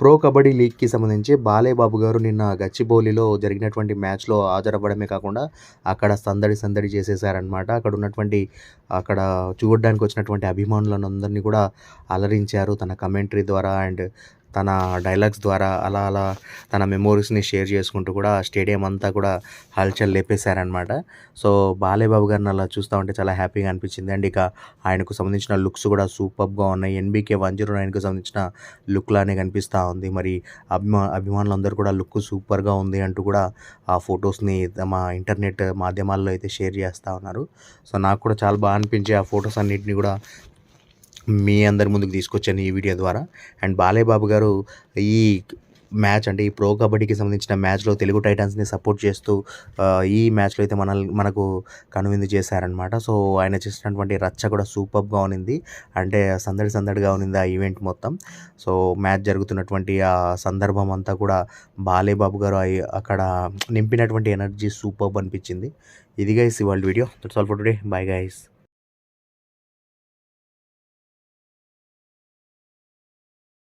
Pro kabaddi లీగ్‌కి సంబంధించి బాలయ్యబాబు గారు నిన్న గచ్చిబౌలిలో జరిగినటువంటి మ్యాచ్‌లో హాజరవ్వడమే కాకుండా అక్కడ సందడి సందడి చేసేసారనమాట. అక్కడ చూడడానికి వచ్చినటువంటి అభిమానులనందరిని కూడా అలరించారు తన కామెంటరీ ద్వారా అండ్ తన డైలాగ్స్ ద్వారా అలా తన మెమోరీస్‌ని షేర్ చేసుకుంటూ కూడా స్టేడియం అంతా కూడా హల్చల్ లేపేశారనమాట. సో, బాలయ్య బాబు గారిని అలా చూస్తా ఉంటే చాలా హ్యాపీగా అనిపించింది. అండ్ ఇక ఆయనకు సంబంధించిన లుక్స్ కూడా సూపర్బ్‌గా ఉన్నాయి. 'ఎన్‌బీకే 109'కి సంబంధించిన లుక్ లానే కనిపిస్తా ఉంది. మరి అభిమానులందరూ కూడా లుక్ సూపర్‌గా ఉంది అంటూ కూడా ఆ ఫోటోస్‌ని తమ ఇంటర్నెట్ మాధ్యమాల్లో అయితే షేర్ చేస్తా ఉన్నారు. సో, నాకు కూడా చాలా అనిపించి ఆ ఫోటోస్ అన్నిటిని కూడా మీ అందరి ముందుకు తీసుకొచ్చాను ఈ వీడియో ద్వారా. అండ్ బాలయ్య బాబు గారు ఈ మ్యాచ్ అంటే ఈ ప్రో కబడ్డీకి సంబంధించిన మ్యాచ్‌లో తెలుగు టైటాన్స్‌ని సపోర్ట్ చేస్తూ ఈ మ్యాచ్‌లో అయితే మనకు కనువిందు చేశారనమాట. సో, ఆయన చేసినటువంటి రచ్చ కూడా సూపర్బ్‌గా ఉన్నింది. అంటే సందడి సందడిగా ఉన్నింది ఆ ఈవెంట్ మొత్తం. సో, మ్యాచ్ జరుగుతున్నటువంటి ఆ సందర్భం అంతా కూడా బాలయ్య బాబు గారు అక్కడ నింపినటువంటి ఎనర్జీ సూపర్బ్ అనిపించింది. ఇది గైస్ ఇవాల్టి video. That's all for today. Bye guys.